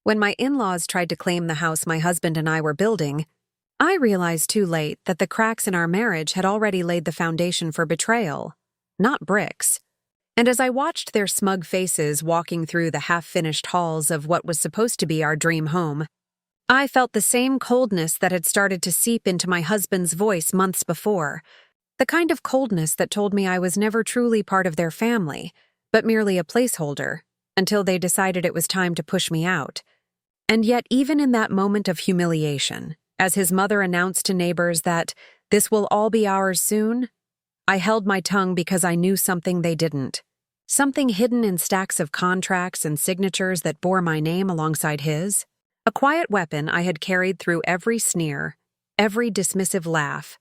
When my in-laws tried to claim the house my husband and I were building, I realized too late that the cracks in our marriage had already laid the foundation for betrayal, not bricks. And as I watched their smug faces walking through the half-finished halls of what was supposed to be our dream home, I felt the same coldness that had started to seep into my husband's voice months before, the kind of coldness that told me I was never truly part of their family, but merely a placeholder, until they decided it was time to push me out. And yet, even in that moment of humiliation, as his mother announced to neighbors that this will all be ours soon, I held my tongue because I knew something they didn't. Something hidden in stacks of contracts and signatures that bore my name alongside his. A quiet weapon I had carried through every sneer, every dismissive laugh,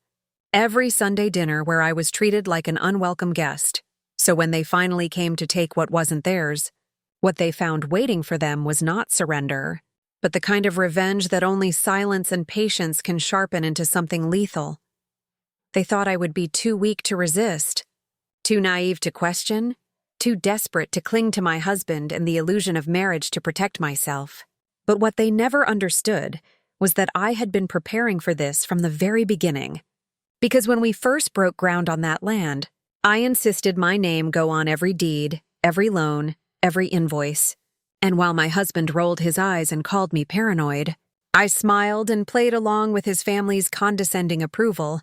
every Sunday dinner where I was treated like an unwelcome guest. So when they finally came to take what wasn't theirs, what they found waiting for them was not surrender, but the kind of revenge that only silence and patience can sharpen into something lethal. They thought I would be too weak to resist, too naive to question, too desperate to cling to my husband and the illusion of marriage to protect myself. But what they never understood was that I had been preparing for this from the very beginning. Because when we first broke ground on that land, I insisted my name go on every deed, every loan, every invoice. And while my husband rolled his eyes and called me paranoid, I smiled and played along with his family's condescending approval,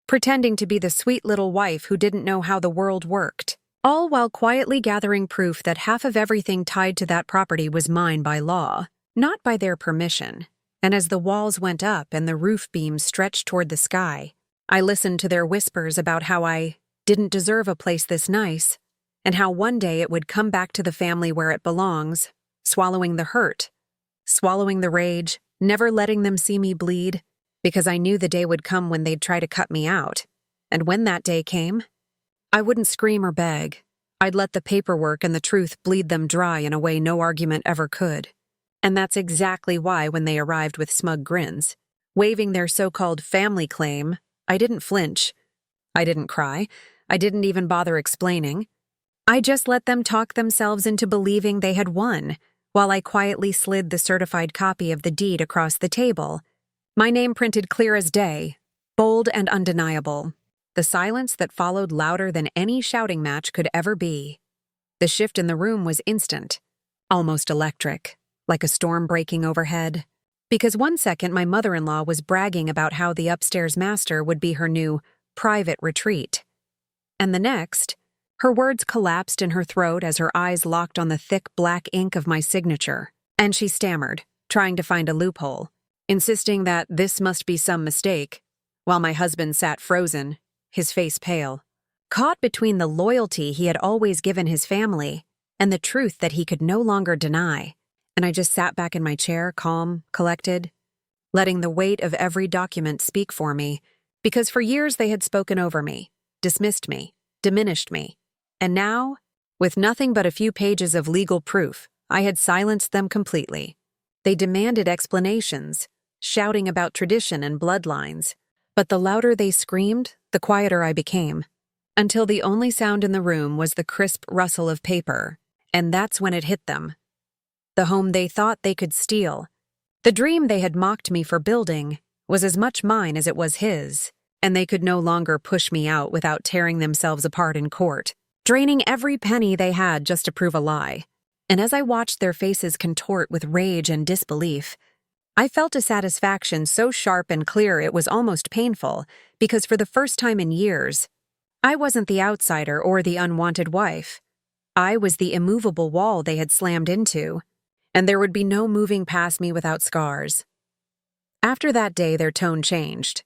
pretending to be the sweet little wife who didn't know how the world worked, all while quietly gathering proof that half of everything tied to that property was mine by law, not by their permission. And as the walls went up and the roof beams stretched toward the sky, I listened to their whispers about how I didn't deserve a place this nice, and how one day it would come back to the family where it belongs, swallowing the hurt, swallowing the rage, never letting them see me bleed, because I knew the day would come when they'd try to cut me out. And when that day came, I wouldn't scream or beg. I'd let the paperwork and the truth bleed them dry in a way no argument ever could. And that's exactly why when they arrived with smug grins, waving their so-called family claim, I didn't flinch. I didn't cry. I didn't even bother explaining. I just let them talk themselves into believing they had won, while I quietly slid the certified copy of the deed across the table, my name printed clear as day, bold and undeniable. The silence that followed louder than any shouting match could ever be. The shift in the room was instant, almost electric, like a storm breaking overhead. Because one second my mother-in-law was bragging about how the upstairs master would be her new private retreat. And the next, her words collapsed in her throat as her eyes locked on the thick black ink of my signature, and she stammered, trying to find a loophole, insisting that this must be some mistake, while my husband sat frozen, his face pale, caught between the loyalty he had always given his family and the truth that he could no longer deny. And I just sat back in my chair, calm, collected, letting the weight of every document speak for me, because for years they had spoken over me, dismissed me, diminished me. And now, with nothing but a few pages of legal proof, I had silenced them completely. They demanded explanations, shouting about tradition and bloodlines. But the louder they screamed, the quieter I became, until the only sound in the room was the crisp rustle of paper, and that's when it hit them. The home they thought they could steal, the dream they had mocked me for building, was as much mine as it was his, and they could no longer push me out without tearing themselves apart in court, draining every penny they had just to prove a lie. And as I watched their faces contort with rage and disbelief, I felt a satisfaction so sharp and clear it was almost painful, because for the first time in years, I wasn't the outsider or the unwanted wife. I was the immovable wall they had slammed into, and there would be no moving past me without scars. After that day, their tone changed,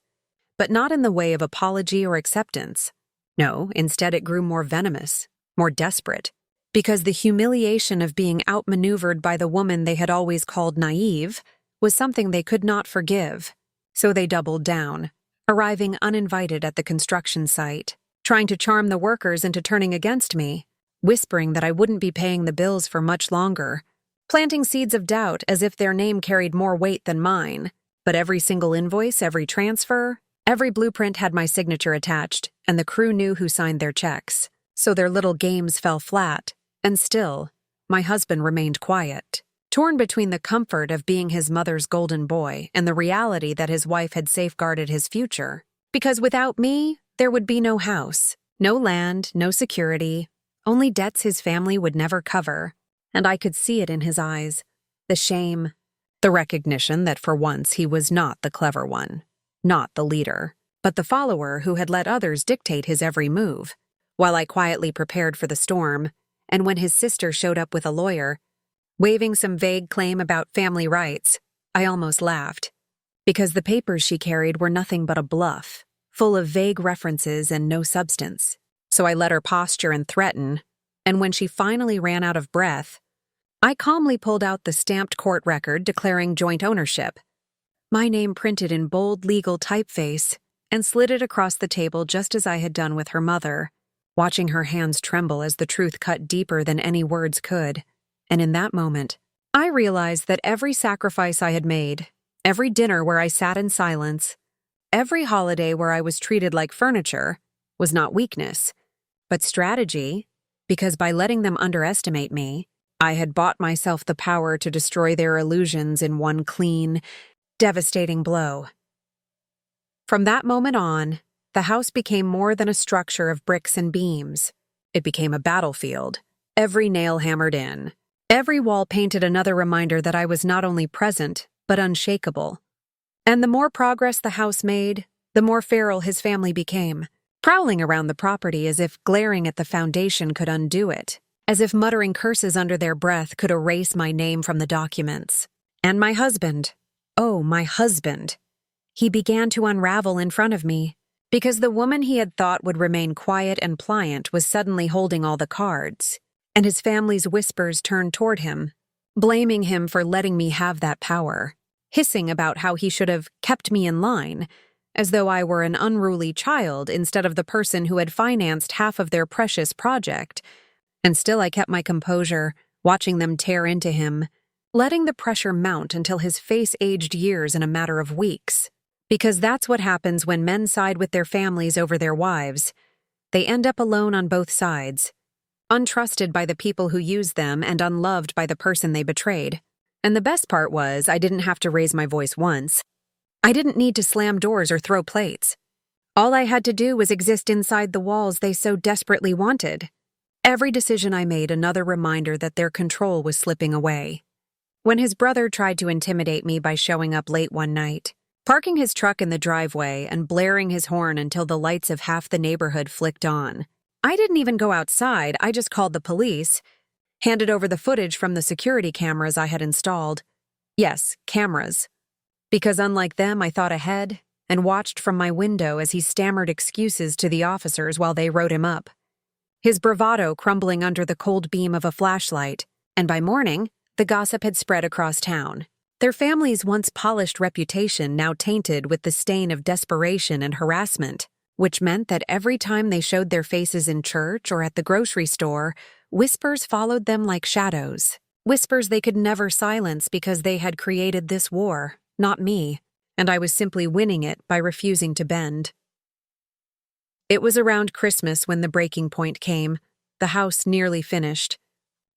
but not in the way of apology or acceptance. No, instead it grew more venomous, more desperate, because the humiliation of being outmaneuvered by the woman they had always called naive was something they could not forgive. So they doubled down, arriving uninvited at the construction site, trying to charm the workers into turning against me, whispering that I wouldn't be paying the bills for much longer, planting seeds of doubt as if their name carried more weight than mine. But every single invoice, every transfer, every blueprint had my signature attached, and the crew knew who signed their checks. So their little games fell flat, and still, my husband remained quiet. torn between the comfort of being his mother's golden boy and the reality that his wife had safeguarded his future. Because without me, there would be no house, no land, no security, only debts his family would never cover. And I could see it in his eyes. The shame, the recognition that for once he was not the clever one, not the leader, but the follower who had let others dictate his every move. While I quietly prepared for the storm, and when his sister showed up with a lawyer, waving some vague claim about family rights, I almost laughed. Because the papers she carried were nothing but a bluff, full of vague references and no substance. So I let her posture and threaten, and when she finally ran out of breath, I calmly pulled out the stamped court record declaring joint ownership, my name printed in bold legal typeface, and slid it across the table just as I had done with her mother, watching her hands tremble as the truth cut deeper than any words could. And in that moment, I realized that every sacrifice I had made, every dinner where I sat in silence, every holiday where I was treated like furniture, was not weakness, but strategy, because by letting them underestimate me, I had bought myself the power to destroy their illusions in one clean, devastating blow. From that moment on, the house became more than a structure of bricks and beams. It became a battlefield, every nail hammered in, every wall painted another reminder that I was not only present, but unshakable. And the more progress the house made, the more feral his family became, prowling around the property as if glaring at the foundation could undo it, as if muttering curses under their breath could erase my name from the documents. And my husband, oh, my husband, he began to unravel in front of me, because the woman he had thought would remain quiet and pliant was suddenly holding all the cards, and his family's whispers turned toward him, blaming him for letting me have that power, hissing about how he should have kept me in line, as though I were an unruly child instead of the person who had financed half of their precious project. And still I kept my composure, watching them tear into him, letting the pressure mount until his face aged years in a matter of weeks. Because that's what happens when men side with their families over their wives. They end up alone on both sides, untrusted by the people who used them and unloved by the person they betrayed. And the best part was I didn't have to raise my voice once. I didn't need to slam doors or throw plates. All I had to do was exist inside the walls they so desperately wanted. Every decision I made another reminder that their control was slipping away. When his brother tried to intimidate me by showing up late one night, parking his truck in the driveway and blaring his horn until the lights of half the neighborhood flicked on, I didn't even go outside, I just called the police, handed over the footage from the security cameras I had installed. Yes, cameras. Because unlike them, I thought ahead and watched from my window as he stammered excuses to the officers while they wrote him up. His bravado crumbling under the cold beam of a flashlight, and by morning, the gossip had spread across town. Their family's once polished reputation now tainted with the stain of desperation and harassment, which meant that every time they showed their faces in church or at the grocery store, whispers followed them like shadows. Whispers they could never silence because they had created this war, not me, and I was simply winning it by refusing to bend. It was around Christmas when the breaking point came, the house nearly finished,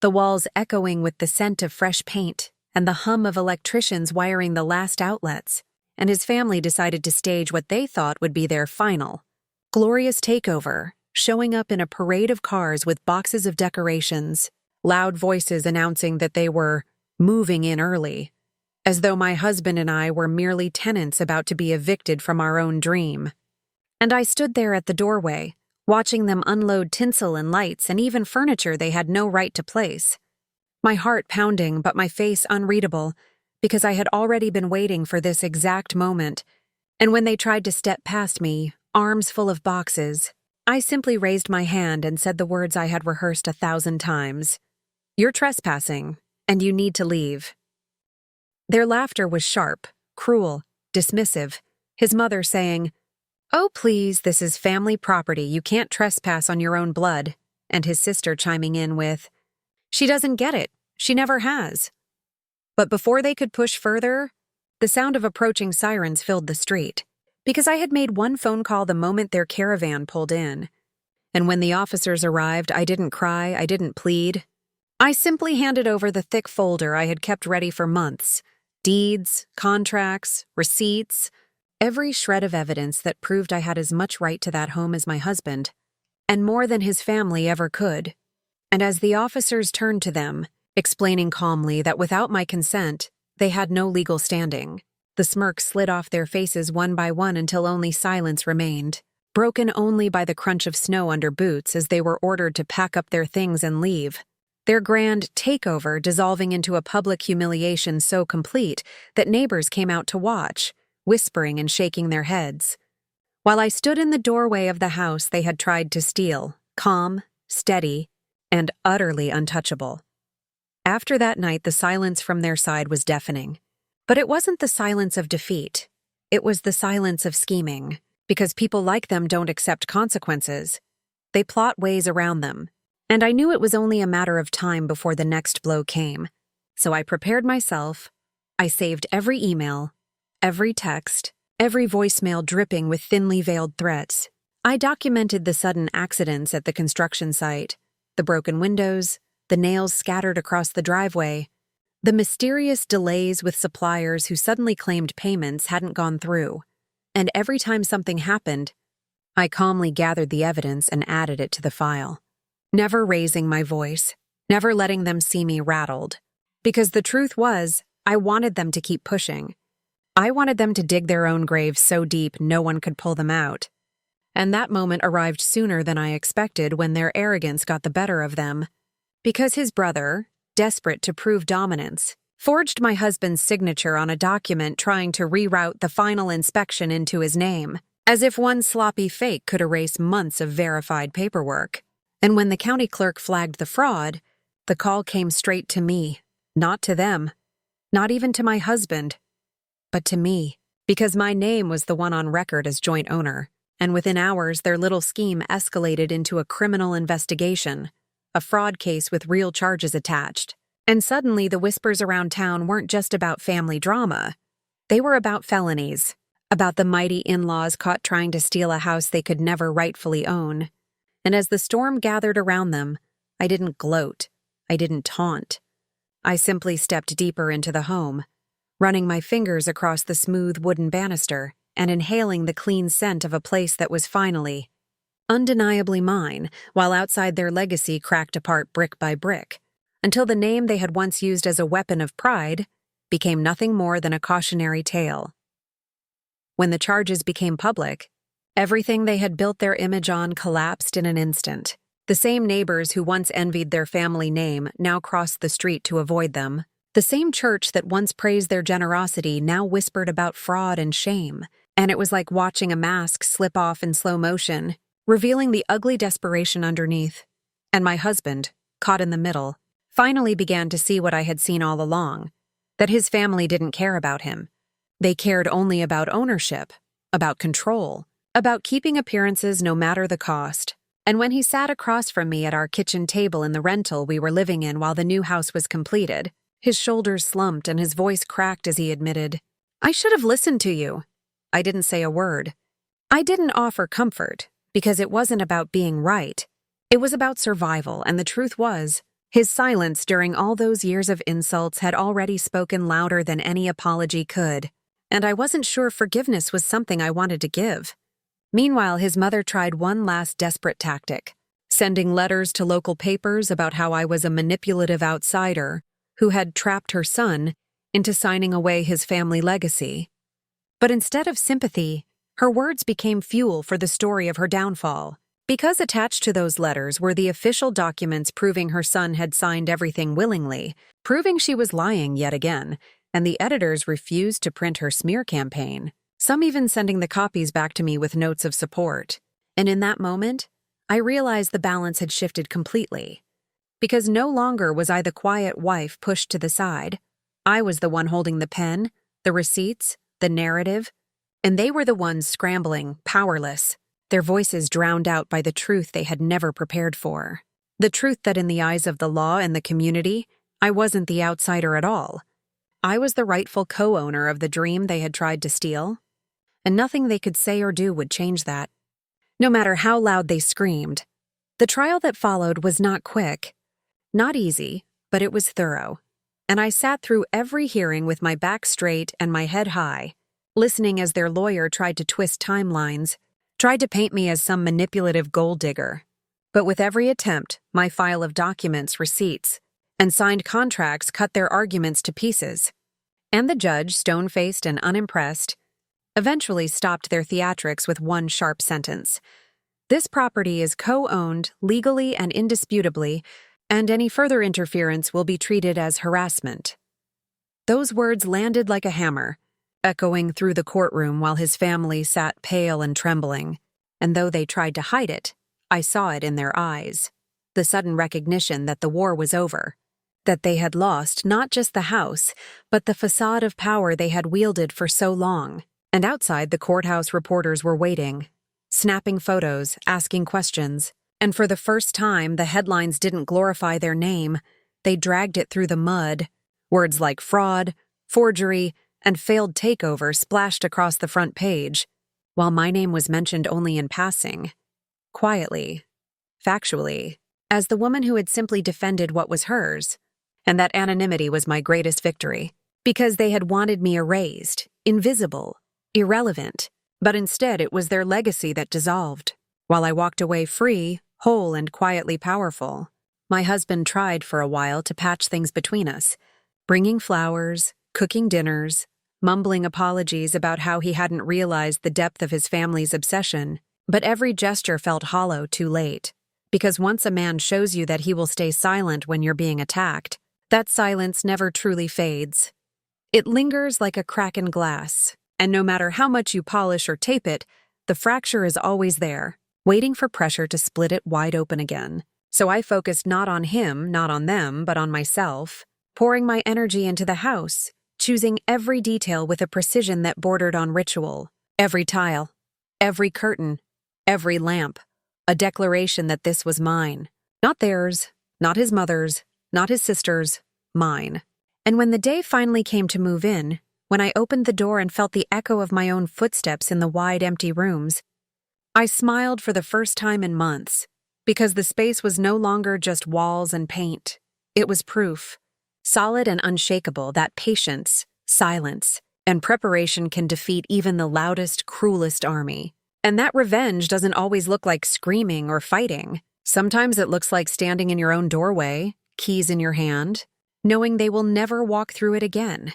the walls echoing with the scent of fresh paint and the hum of electricians wiring the last outlets, and his family decided to stage what they thought would be their final, glorious takeover, showing up in a parade of cars with boxes of decorations, loud voices announcing that they were moving in early, as though my husband and I were merely tenants about to be evicted from our own dream. And I stood there at the doorway, watching them unload tinsel and lights and even furniture they had no right to place. My heart pounding, but my face unreadable, because I had already been waiting for this exact moment. And when they tried to step past me, arms full of boxes, I simply raised my hand and said the words I had rehearsed 1,000 times. "You're trespassing, and you need to leave." Their laughter was sharp, cruel, dismissive, his mother saying, "Oh, please, this is family property. You can't trespass on your own blood," and his sister chiming in with, "She doesn't get it. She never has." But before they could push further, the sound of approaching sirens filled the street, because I had made one phone call the moment their caravan pulled in. And when the officers arrived, I didn't cry, I didn't plead. I simply handed over the thick folder I had kept ready for months. Deeds, contracts, receipts, every shred of evidence that proved I had as much right to that home as my husband, and more than his family ever could. And as the officers turned to them, explaining calmly that without my consent, they had no legal standing, the smirks slid off their faces one by one until only silence remained, broken only by the crunch of snow under boots as they were ordered to pack up their things and leave. Their grand takeover dissolving into a public humiliation so complete that neighbors came out to watch, whispering and shaking their heads. While I stood in the doorway of the house they had tried to steal, calm, steady, and utterly untouchable. After that night, the silence from their side was deafening. But it wasn't the silence of defeat. It was the silence of scheming, because people like them don't accept consequences. They plot ways around them. And I knew it was only a matter of time before the next blow came. So I prepared myself. I saved every email, every text, every voicemail dripping with thinly veiled threats. I documented the sudden accidents at the construction site, the broken windows, the nails scattered across the driveway, the mysterious delays with suppliers who suddenly claimed payments hadn't gone through. And every time something happened, I calmly gathered the evidence and added it to the file. Never raising my voice, never letting them see me rattled. Because the truth was, I wanted them to keep pushing. I wanted them to dig their own graves so deep no one could pull them out. And that moment arrived sooner than I expected when their arrogance got the better of them. Because his brother, desperate to prove dominance, forged my husband's signature on a document trying to reroute the final inspection into his name, as if one sloppy fake could erase months of verified paperwork. And when the county clerk flagged the fraud, the call came straight to me, not to them, not even to my husband, but to me, because my name was the one on record as joint owner, and within hours their little scheme escalated into a criminal investigation, a fraud case with real charges attached. And suddenly the whispers around town weren't just about family drama. They were about felonies, about the mighty in-laws caught trying to steal a house they could never rightfully own. And as the storm gathered around them, I didn't gloat. I didn't taunt. I simply stepped deeper into the home, running my fingers across the smooth wooden banister and inhaling the clean scent of a place that was finally, undeniably mine, while outside their legacy cracked apart brick by brick, until the name they had once used as a weapon of pride became nothing more than a cautionary tale. When the charges became public, everything they had built their image on collapsed in an instant. The same neighbors who once envied their family name now crossed the street to avoid them. The same church that once praised their generosity now whispered about fraud and shame. And it was like watching a mask slip off in slow motion, revealing the ugly desperation underneath. And my husband, caught in the middle, finally began to see what I had seen all along, that his family didn't care about him. They cared only about ownership, about control, about keeping appearances no matter the cost. And when he sat across from me at our kitchen table in the rental we were living in while the new house was completed, his shoulders slumped and his voice cracked as he admitted, "I should have listened to you." I didn't say a word. I didn't offer comfort, because it wasn't about being right. It was about survival, and the truth was, his silence during all those years of insults had already spoken louder than any apology could, and I wasn't sure forgiveness was something I wanted to give. Meanwhile, his mother tried one last desperate tactic, sending letters to local papers about how I was a manipulative outsider who had trapped her son into signing away his family legacy. But instead of sympathy, her words became fuel for the story of her downfall. Because attached to those letters were the official documents proving her son had signed everything willingly, proving she was lying yet again, and the editors refused to print her smear campaign, some even sending the copies back to me with notes of support. And in that moment, I realized the balance had shifted completely. Because no longer was I the quiet wife pushed to the side. I was the one holding the pen, the receipts, the narrative, and they were the ones scrambling, powerless, their voices drowned out by the truth they had never prepared for. The truth that in the eyes of the law and the community, I wasn't the outsider at all. I was the rightful co-owner of the dream they had tried to steal, and nothing they could say or do would change that, no matter how loud they screamed. The trial that followed was not quick, not easy, but it was thorough. And I sat through every hearing with my back straight and my head high, listening as their lawyer tried to twist timelines, tried to paint me as some manipulative gold digger. But with every attempt, my file of documents, receipts, and signed contracts cut their arguments to pieces. And the judge, stone-faced and unimpressed, eventually stopped their theatrics with one sharp sentence. This property is co-owned legally and indisputably, and any further interference will be treated as harassment. Those words landed like a hammer, echoing through the courtroom while his family sat pale and trembling. And though they tried to hide it, I saw it in their eyes. The sudden recognition that the war was over, that they had lost not just the house, but the facade of power they had wielded for so long. And outside, the courthouse reporters were waiting, snapping photos, asking questions. And for the first time, the headlines didn't glorify their name. They dragged it through the mud. Words like fraud, forgery, and failed takeover splashed across the front page, while my name was mentioned only in passing, quietly, factually, as the woman who had simply defended what was hers. And that anonymity was my greatest victory, because they had wanted me erased, invisible, irrelevant, but instead it was their legacy that dissolved. While I walked away free, whole, and quietly powerful, my husband tried for a while to patch things between us, bringing flowers, cooking dinners, mumbling apologies about how he hadn't realized the depth of his family's obsession. But every gesture felt hollow too late, because once a man shows you that he will stay silent when you're being attacked, that silence never truly fades. It lingers like a crack in glass, and no matter how much you polish or tape it, the fracture is always there, waiting for pressure to split it wide open again. So I focused not on him, not on them, but on myself, pouring my energy into the house, choosing every detail with a precision that bordered on ritual. Every tile, every curtain, every lamp, a declaration that this was mine. Not theirs, not his mother's, not his sister's, mine. And when the day finally came to move in, when I opened the door and felt the echo of my own footsteps in the wide, empty rooms, I smiled for the first time in months, because the space was no longer just walls and paint. It was proof, solid and unshakable, that patience, silence, and preparation can defeat even the loudest, cruelest army. And that revenge doesn't always look like screaming or fighting. Sometimes it looks like standing in your own doorway, keys in your hand, knowing they will never walk through it again.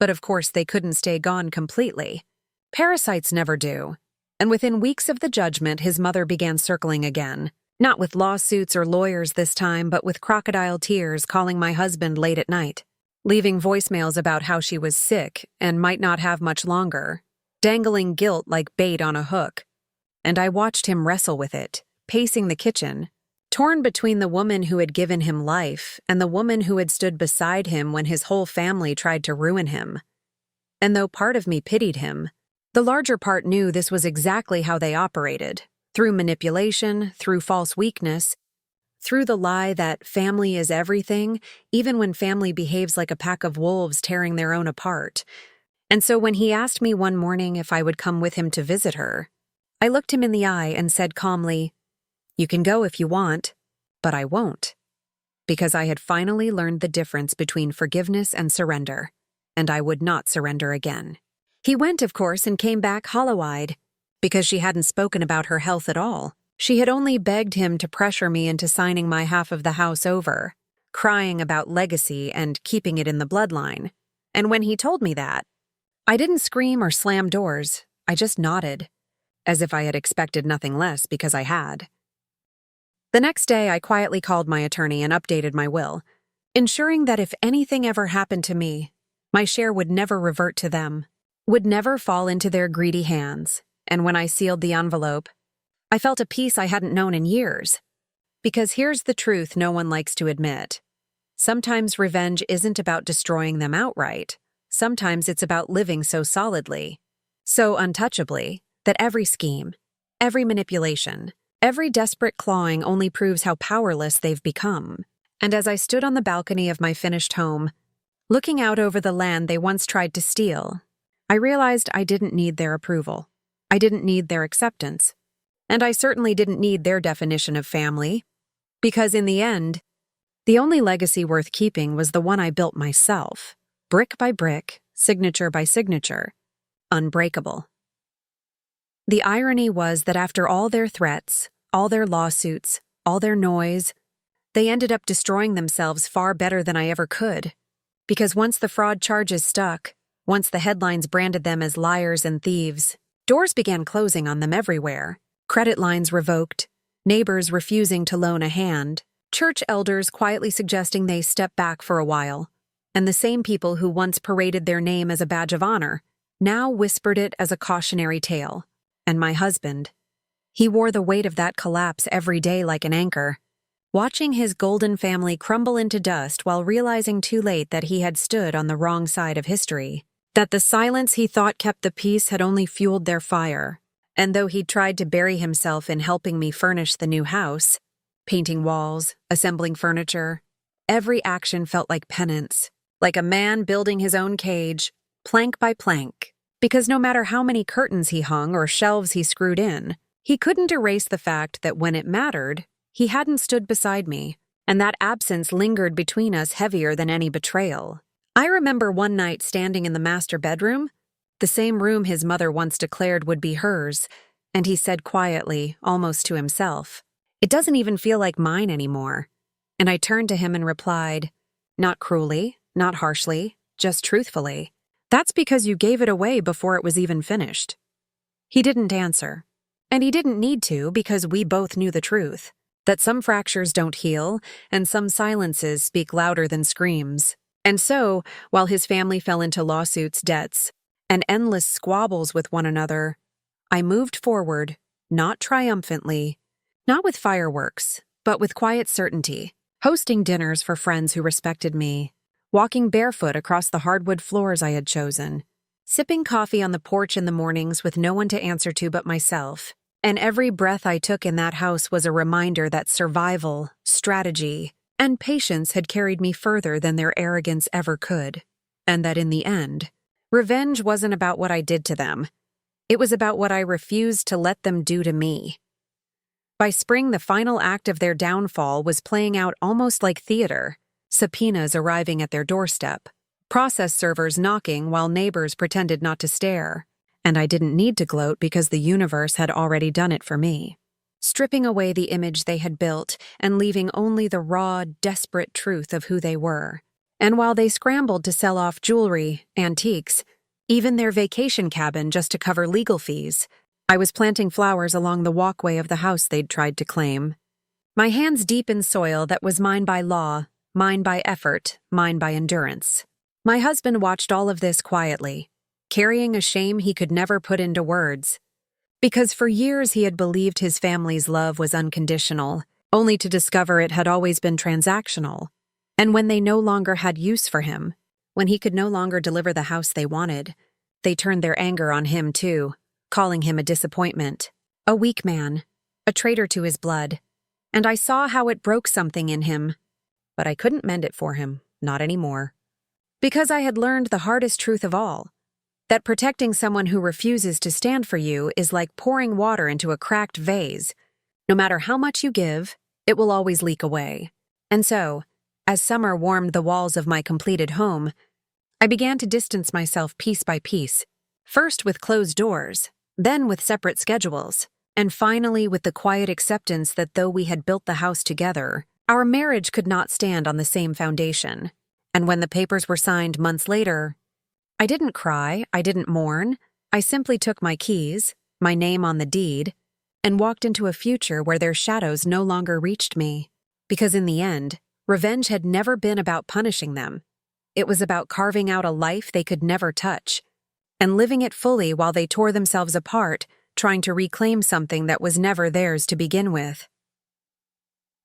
But of course, they couldn't stay gone completely. Parasites never do. And within weeks of the judgment, his mother began circling again. Not with lawsuits or lawyers this time, but with crocodile tears, calling my husband late at night, leaving voicemails about how she was sick and might not have much longer, dangling guilt like bait on a hook. And I watched him wrestle with it, pacing the kitchen, torn between the woman who had given him life and the woman who had stood beside him when his whole family tried to ruin him. And though part of me pitied him, the larger part knew this was exactly how they operated, through manipulation, through false weakness, through the lie that family is everything, even when family behaves like a pack of wolves tearing their own apart. And so when he asked me one morning if I would come with him to visit her, I looked him in the eye and said calmly, "You can go if you want, but I won't." Because I had finally learned the difference between forgiveness and surrender, and I would not surrender again. He went, of course, and came back hollow-eyed, because she hadn't spoken about her health at all. She had only begged him to pressure me into signing my half of the house over, crying about legacy and keeping it in the bloodline. And when he told me that, I didn't scream or slam doors, I just nodded, as if I had expected nothing less because I had. The next day, I quietly called my attorney and updated my will, ensuring that if anything ever happened to me, my share would never revert to them, would never fall into their greedy hands. And when I sealed the envelope, I felt a peace I hadn't known in years. Because here's the truth no one likes to admit. Sometimes revenge isn't about destroying them outright. Sometimes it's about living so solidly, so untouchably, that every scheme, every manipulation, every desperate clawing only proves how powerless they've become. And as I stood on the balcony of my finished home, looking out over the land they once tried to steal, I realized I didn't need their approval. I didn't need their acceptance. And I certainly didn't need their definition of family. Because in the end, The only legacy worth keeping was the one I built myself, brick by brick, signature by signature, unbreakable. The irony was that after all their threats, all their lawsuits, all their noise, they ended up destroying themselves far better than I ever could. Because once the fraud charges stuck, once the headlines branded them as liars and thieves, doors began closing on them everywhere. Credit lines revoked, neighbors refusing to loan a hand, church elders quietly suggesting they step back for a while, and the same people who once paraded their name as a badge of honor now whispered it as a cautionary tale. And my husband, he wore the weight of that collapse every day like an anchor, watching his golden family crumble into dust while realizing too late that he had stood on the wrong side of history, that the silence he thought kept the peace had only fueled their fire. And though he'd tried to bury himself in helping me furnish the new house, painting walls, assembling furniture, every action felt like penance, like a man building his own cage, plank by plank. Because no matter how many curtains he hung or shelves he screwed in, he couldn't erase the fact that when it mattered, he hadn't stood beside me, and that absence lingered between us heavier than any betrayal. I remember one night standing in the master bedroom, the same room his mother once declared would be hers, and he said quietly, almost to himself, "It doesn't even feel like mine anymore." And I turned to him and replied, not cruelly, not harshly, just truthfully, "That's because you gave it away before it was even finished." He didn't answer. And he didn't need to because we both knew the truth, that some fractures don't heal and some silences speak louder than screams. And so, while his family fell into lawsuits, debts, and endless squabbles with one another, I moved forward, not triumphantly, not with fireworks, but with quiet certainty, hosting dinners for friends who respected me, walking barefoot across the hardwood floors I had chosen, sipping coffee on the porch in the mornings with no one to answer to but myself. And every breath I took in that house was a reminder that survival, strategy, and patience had carried me further than their arrogance ever could. And that in the end, revenge wasn't about what I did to them. It was about what I refused to let them do to me. By spring, the final act of their downfall was playing out almost like theater. Subpoenas arriving at their doorstep, process servers knocking while neighbors pretended not to stare, and I didn't need to gloat because the universe had already done it for me, stripping away the image they had built and leaving only the raw, desperate truth of who they were. And while they scrambled to sell off jewelry, antiques, even their vacation cabin just to cover legal fees, I was planting flowers along the walkway of the house they'd tried to claim, my hands deep in soil that was mine by law, mine by effort, mine by endurance. My husband watched all of this quietly, carrying a shame he could never put into words. Because for years he had believed his family's love was unconditional, only to discover it had always been transactional. And when they no longer had use for him, when he could no longer deliver the house they wanted, they turned their anger on him too, calling him a disappointment, a weak man, a traitor to his blood. And I saw how it broke something in him. But I couldn't mend it for him, not anymore. Because I had learned the hardest truth of all, that protecting someone who refuses to stand for you is like pouring water into a cracked vase. No matter how much you give, it will always leak away. And so, as summer warmed the walls of my completed home, I began to distance myself piece by piece, first with closed doors, then with separate schedules, and finally with the quiet acceptance that though we had built the house together, our marriage could not stand on the same foundation. And when the papers were signed months later, I didn't cry, I didn't mourn, I simply took my keys, my name on the deed, and walked into a future where their shadows no longer reached me. Because in the end, revenge had never been about punishing them. It was about carving out a life they could never touch, and living it fully while they tore themselves apart, trying to reclaim something that was never theirs to begin with.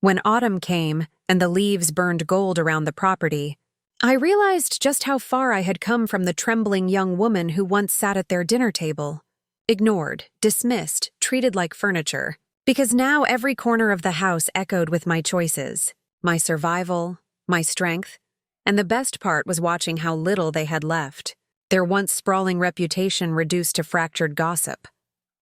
When autumn came and the leaves burned gold around the property, I realized just how far I had come from the trembling young woman who once sat at their dinner table, ignored, dismissed, treated like furniture, because now every corner of the house echoed with my choices, my survival, my strength, and the best part was watching how little they had left, their once sprawling reputation reduced to fractured gossip,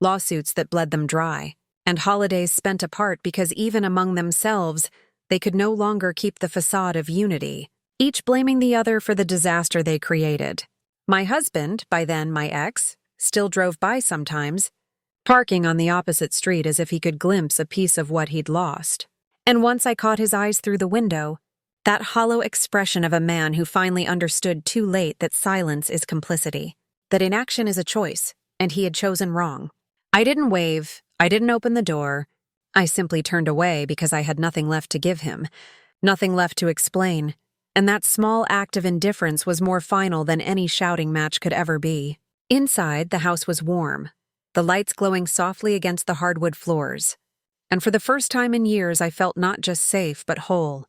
lawsuits that bled them dry, and holidays spent apart because even among themselves, They could no longer keep the facade of unity, each blaming the other for the disaster they created. My husband, by then my ex, still drove by sometimes, parking on the opposite street as if he could glimpse a piece of what he'd lost. And once I caught his eyes through the window, that hollow expression of a man who finally understood too late that silence is complicity, that inaction is a choice, and he had chosen wrong. I didn't wave, I didn't open the door. I simply turned away because I had nothing left to give him, nothing left to explain, and that small act of indifference was more final than any shouting match could ever be. Inside, the house was warm, the lights glowing softly against the hardwood floors. And for the first time in years, I felt not just safe, but whole.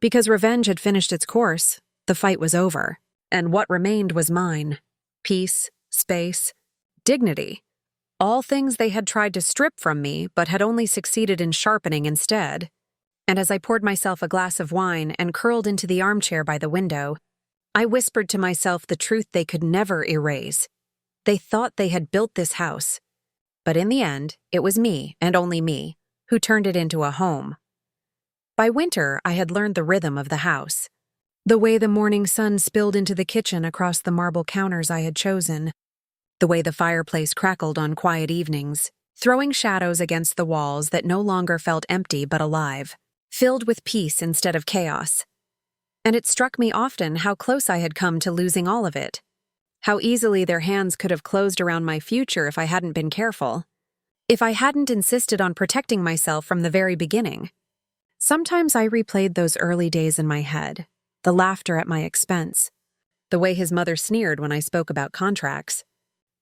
Because revenge had finished its course, the fight was over, and what remained was mine. Peace, space, dignity. All things they had tried to strip from me, but had only succeeded in sharpening instead. And as I poured myself a glass of wine and curled into the armchair by the window, I whispered to myself the truth they could never erase. They thought they had built this house, but in the end, it was me, and only me, who turned it into a home. By winter, I had learned the rhythm of the house. The way the morning sun spilled into the kitchen across the marble counters I had chosen. The way the fireplace crackled on quiet evenings, throwing shadows against the walls that no longer felt empty but alive, filled with peace instead of chaos. And it struck me often how close I had come to losing all of it. How easily their hands could have closed around my future if I hadn't been careful. If I hadn't insisted on protecting myself from the very beginning. Sometimes I replayed those early days in my head, the laughter at my expense, the way his mother sneered when I spoke about contracts,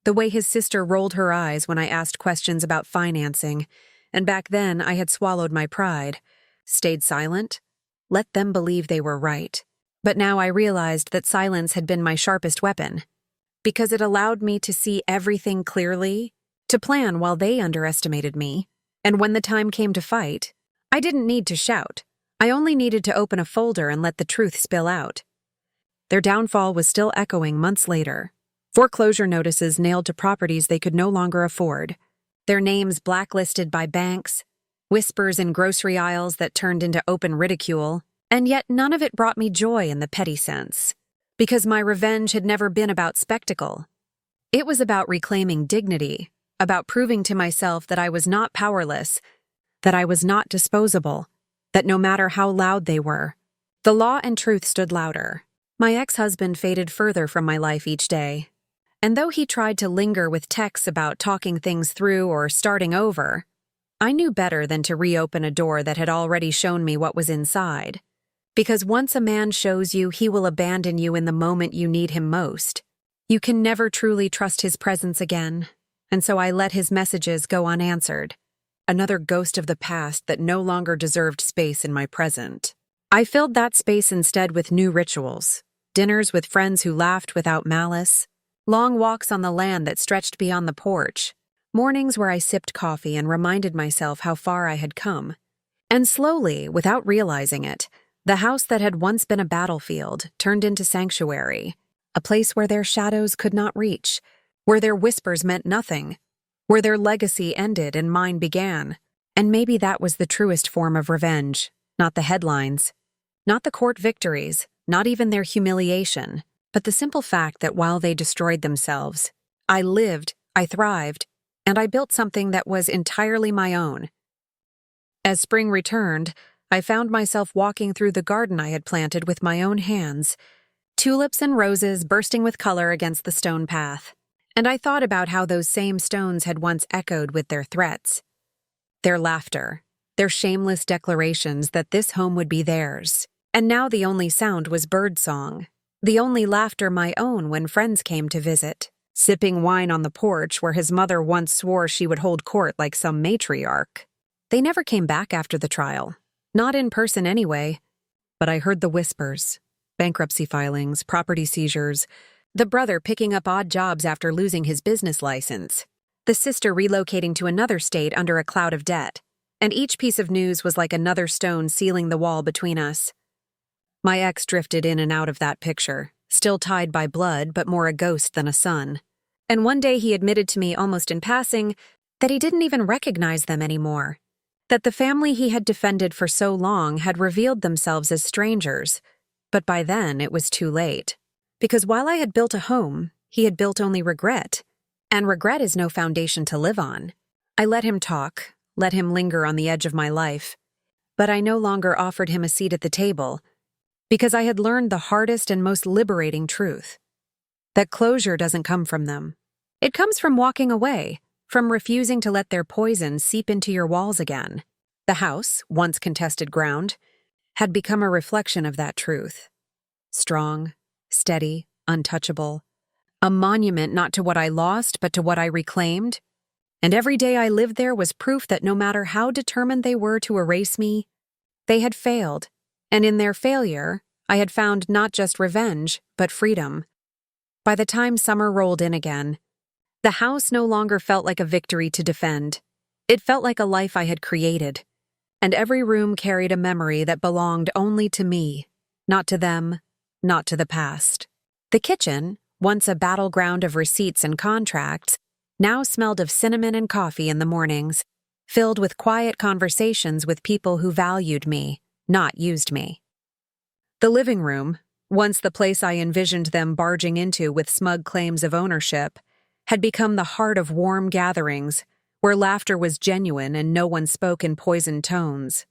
the way his sister rolled her eyes when I asked questions about financing, and back then I had swallowed my pride, stayed silent, let them believe they were right. But now I realized that silence had been my sharpest weapon, because it allowed me to see everything clearly, to plan while they underestimated me, and when the time came to fight, I didn't need to shout. I only needed to open a folder and let the truth spill out. Their downfall was still echoing months later. Foreclosure notices nailed to properties they could no longer afford. Their names blacklisted by banks. Whispers in grocery aisles that turned into open ridicule. And yet none of it brought me joy in the petty sense. Because my revenge had never been about spectacle. It was about reclaiming dignity. About proving to myself that I was not powerless. That I was not disposable, that no matter how loud they were, the law and truth stood louder. My ex-husband faded further from my life each day, and though he tried to linger with texts about talking things through or starting over, I knew better than to reopen a door that had already shown me what was inside. Because once a man shows you, he will abandon you in the moment you need him most. You can never truly trust his presence again, and so I let his messages go unanswered. Another ghost of the past that no longer deserved space in my present. I filled that space instead with new rituals, dinners with friends who laughed without malice, long walks on the land that stretched beyond the porch, mornings where I sipped coffee and reminded myself how far I had come. And slowly, without realizing it, the house that had once been a battlefield turned into sanctuary, a place where their shadows could not reach, where their whispers meant nothing, where their legacy ended and mine began. And maybe that was the truest form of revenge, not the headlines, not the court victories, not even their humiliation, but the simple fact that while they destroyed themselves, I lived, I thrived, and I built something that was entirely my own. As spring returned, I found myself walking through the garden I had planted with my own hands, tulips and roses bursting with color against the stone path. And I thought about how those same stones had once echoed with their threats, their laughter, their shameless declarations that this home would be theirs. And now the only sound was birdsong, the only laughter my own when friends came to visit, sipping wine on the porch where his mother once swore she would hold court like some matriarch. They never came back after the trial, not in person anyway, but I heard the whispers, bankruptcy filings, property seizures, the brother picking up odd jobs after losing his business license, the sister relocating to another state under a cloud of debt, and each piece of news was like another stone sealing the wall between us. My ex drifted in and out of that picture, still tied by blood but more a ghost than a son. And one day he admitted to me almost in passing that he didn't even recognize them anymore. That the family he had defended for so long had revealed themselves as strangers, but by then it was too late. Because while I had built a home, he had built only regret, and regret is no foundation to live on. I let him talk, let him linger on the edge of my life, but I no longer offered him a seat at the table, because I had learned the hardest and most liberating truth. That closure doesn't come from them. It comes from walking away, from refusing to let their poison seep into your walls again. The house, once contested ground, had become a reflection of that truth. Strong, steady, untouchable. A monument not to what I lost, but to what I reclaimed. And every day I lived there was proof that no matter how determined they were to erase me, they had failed, and in their failure, I had found not just revenge, but freedom. By the time summer rolled in again, the house no longer felt like a victory to defend. It felt like a life I had created, and every room carried a memory that belonged only to me, not to them, not to the past. The kitchen, once a battleground of receipts and contracts, now smelled of cinnamon and coffee in the mornings, filled with quiet conversations with people who valued me, not used me. The living room, once the place I envisioned them barging into with smug claims of ownership, had become the heart of warm gatherings where laughter was genuine and no one spoke in poisoned tones.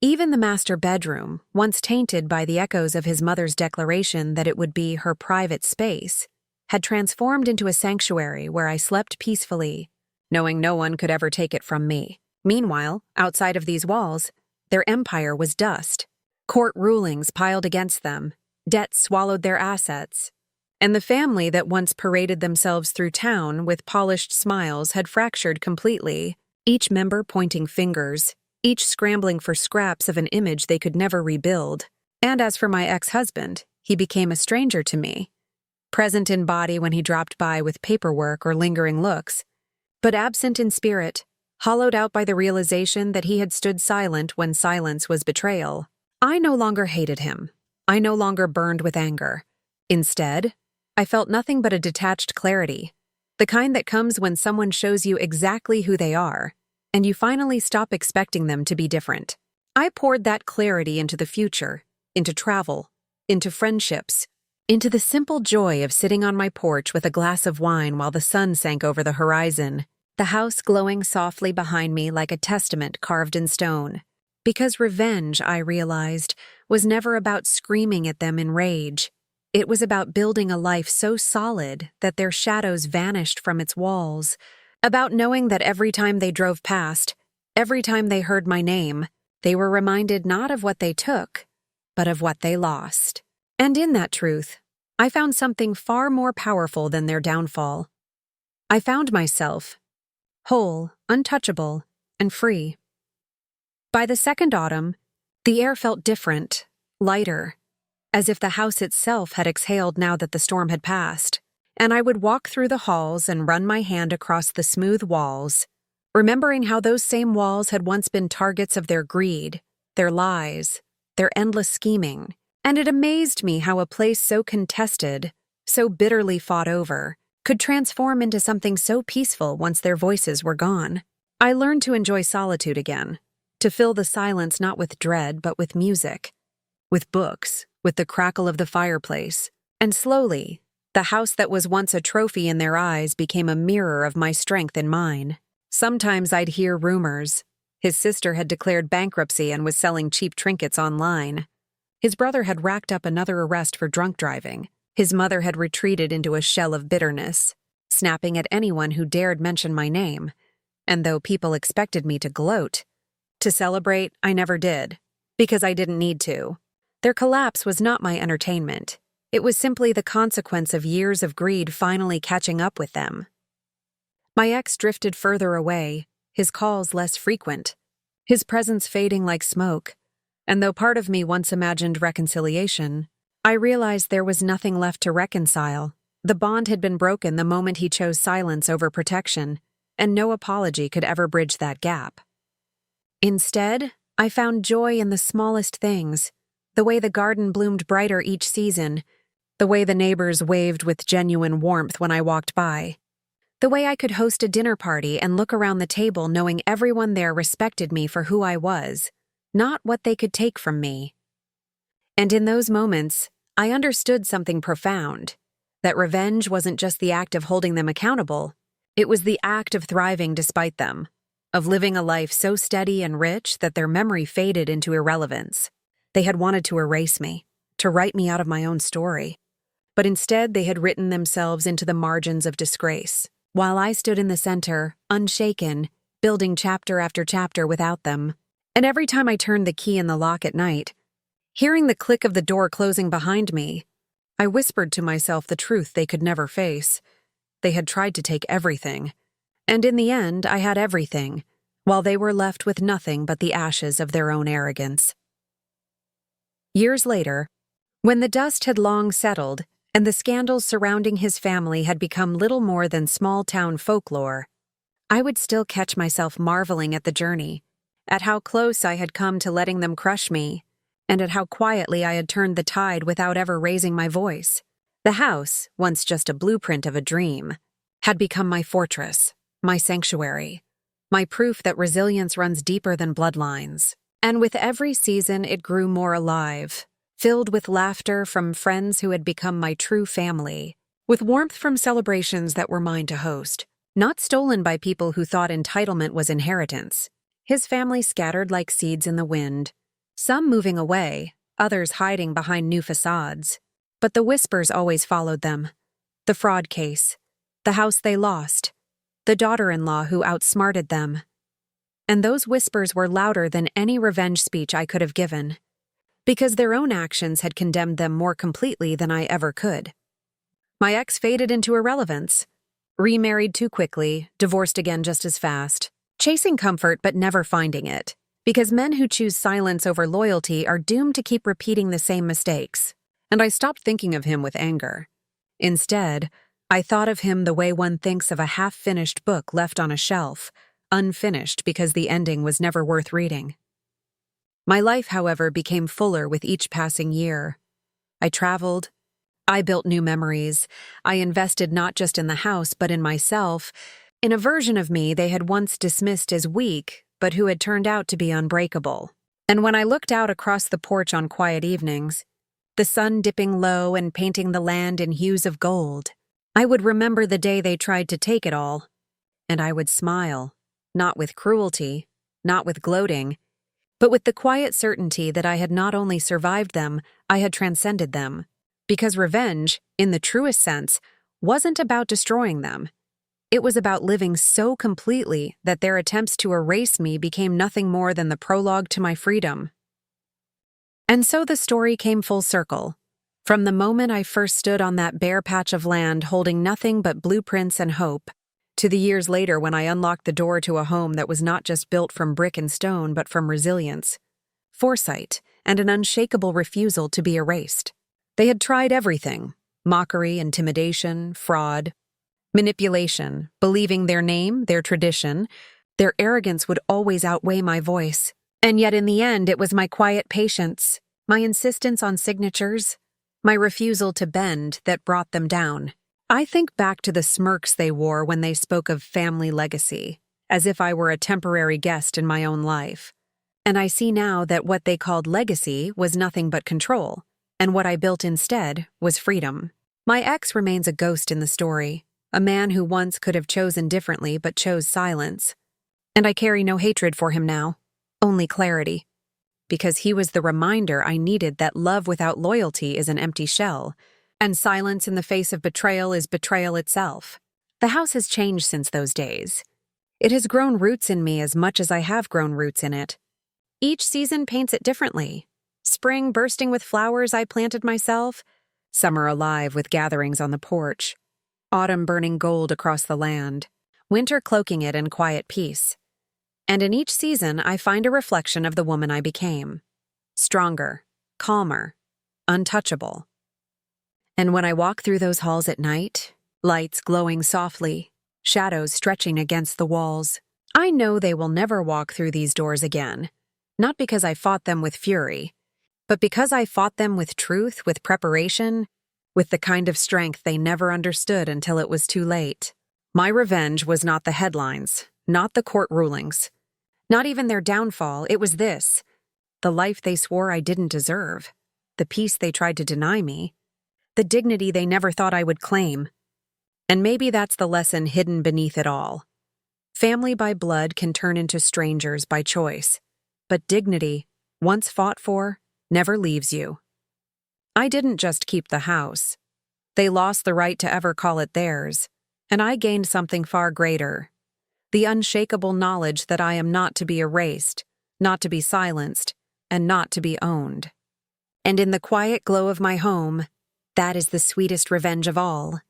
Even the master bedroom, once tainted by the echoes of his mother's declaration that it would be her private space, had transformed into a sanctuary where I slept peacefully, knowing no one could ever take it from me. Meanwhile, outside of these walls, their empire was dust. Court rulings piled against them, debt swallowed their assets, and the family that once paraded themselves through town with polished smiles had fractured completely, each member pointing fingers, each scrambling for scraps of an image they could never rebuild. And as for my ex-husband, he became a stranger to me, present in body when he dropped by with paperwork or lingering looks, but absent in spirit, hollowed out by the realization that he had stood silent when silence was betrayal. I no longer hated him. I no longer burned with anger. Instead, I felt nothing but a detached clarity, the kind that comes when someone shows you exactly who they are, and you finally stop expecting them to be different. I poured that clarity into the future, into travel, into friendships, into the simple joy of sitting on my porch with a glass of wine while the sun sank over the horizon, the house glowing softly behind me like a testament carved in stone. Because revenge, I realized, was never about screaming at them in rage. It was about building a life so solid that their shadows vanished from its walls, about knowing that every time they drove past, every time they heard my name, they were reminded not of what they took, but of what they lost. And in that truth, I found something far more powerful than their downfall. I found myself, whole, untouchable, and free. By the second autumn, the air felt different, lighter, as if the house itself had exhaled now that the storm had passed, and I would walk through the halls and run my hand across the smooth walls, remembering how those same walls had once been targets of their greed, their lies, their endless scheming. And it amazed me how a place so contested, so bitterly fought over, could transform into something so peaceful once their voices were gone. I learned to enjoy solitude again, to fill the silence not with dread but with music, with books, with the crackle of the fireplace, and slowly, the house that was once a trophy in their eyes became a mirror of my strength in mine. Sometimes I'd hear rumors. His sister had declared bankruptcy and was selling cheap trinkets online. His brother had racked up another arrest for drunk driving. His mother had retreated into a shell of bitterness, snapping at anyone who dared mention my name. And though people expected me to gloat, to celebrate, I never did, because I didn't need to. Their collapse was not my entertainment. It was simply the consequence of years of greed finally catching up with them. My ex drifted further away, his calls less frequent, his presence fading like smoke. And though part of me once imagined reconciliation, I realized there was nothing left to reconcile. The bond had been broken the moment he chose silence over protection, and no apology could ever bridge that gap. Instead, I found joy in the smallest things, the way the garden bloomed brighter each season, the way the neighbors waved with genuine warmth when I walked by, The way I could host a dinner party and look around the table knowing everyone there respected me for who I was, not what they could take from me. And in those moments, I understood something profound, that revenge wasn't just the act of holding them accountable, it was the act of thriving despite them, of living a life so steady and rich that their memory faded into irrelevance. They had wanted to erase me, to write me out of my own story. But instead, they had written themselves into the margins of disgrace, while I stood in the center, unshaken, building chapter after chapter without them. And every time I turned the key in the lock at night, hearing the click of the door closing behind me, I whispered to myself the truth they could never face. They had tried to take everything, and in the end I had everything, while they were left with nothing but the ashes of their own arrogance. Years later, when the dust had long settled and the scandals surrounding his family had become little more than small-town folklore, I would still catch myself marveling at the journey, at how close I had come to letting them crush me, and at how quietly I had turned the tide without ever raising my voice. The house, once just a blueprint of a dream, had become my fortress, my sanctuary, my proof that resilience runs deeper than bloodlines. And with every season it grew more alive, filled with laughter from friends who had become my true family, with warmth from celebrations that were mine to host, not stolen by people who thought entitlement was inheritance. His family scattered like seeds in the wind, some moving away, others hiding behind new facades. But the whispers always followed them. The fraud case, the house they lost, the daughter-in-law who outsmarted them. And those whispers were louder than any revenge speech I could have given, because their own actions had condemned them more completely than I ever could. My ex faded into irrelevance, remarried too quickly, divorced again just as fast, chasing comfort but never finding it, because men who choose silence over loyalty are doomed to keep repeating the same mistakes. And I stopped thinking of him with anger. Instead, I thought of him the way one thinks of a half-finished book left on a shelf, unfinished because the ending was never worth reading. My life, however, became fuller with each passing year. I traveled. I built new memories. I invested not just in the house but in myself, in a version of me they had once dismissed as weak, but who had turned out to be unbreakable. And when I looked out across the porch on quiet evenings, the sun dipping low and painting the land in hues of gold, I would remember the day they tried to take it all, and I would smile, not with cruelty, not with gloating, but with the quiet certainty that I had not only survived them, I had transcended them, because revenge, in the truest sense, wasn't about destroying them. It was about living so completely that their attempts to erase me became nothing more than the prologue to my freedom. And so the story came full circle. From the moment I first stood on that bare patch of land holding nothing but blueprints and hope, to the years later when I unlocked the door to a home that was not just built from brick and stone but from resilience, foresight, and an unshakable refusal to be erased. They had tried everything: mockery, intimidation, fraud, manipulation, believing their name, their tradition, their arrogance would always outweigh my voice. And yet in the end, it was my quiet patience, my insistence on signatures, my refusal to bend that brought them down. I think back to the smirks they wore when they spoke of family legacy, as if I were a temporary guest in my own life. And I see now that what they called legacy was nothing but control, and what I built instead was freedom. My ex remains a ghost in the story, a man who once could have chosen differently but chose silence. And I carry no hatred for him now. Only clarity, because he was the reminder I needed that love without loyalty is an empty shell, and silence in the face of betrayal is betrayal itself. The house has changed since those days. It has grown roots in me as much as I have grown roots in it. Each season paints it differently. Spring bursting with flowers I planted myself, summer alive with gatherings on the porch, autumn burning gold across the land, winter cloaking it in quiet peace. And in each season, I find a reflection of the woman I became. Stronger, calmer, untouchable. And when I walk through those halls at night, lights glowing softly, shadows stretching against the walls, I know they will never walk through these doors again. Not because I fought them with fury, but because I fought them with truth, with preparation, with the kind of strength they never understood until it was too late. My revenge was not the headlines, not the court rulings, not even their downfall. It was this: the life they swore I didn't deserve, the peace they tried to deny me, the dignity they never thought I would claim. And maybe that's the lesson hidden beneath it all. Family by blood can turn into strangers by choice, but dignity, once fought for, never leaves you. I didn't just keep the house. They lost the right to ever call it theirs, and I gained something far greater: the unshakable knowledge that I am not to be erased, not to be silenced, and not to be owned. And in the quiet glow of my home, that is the sweetest revenge of all.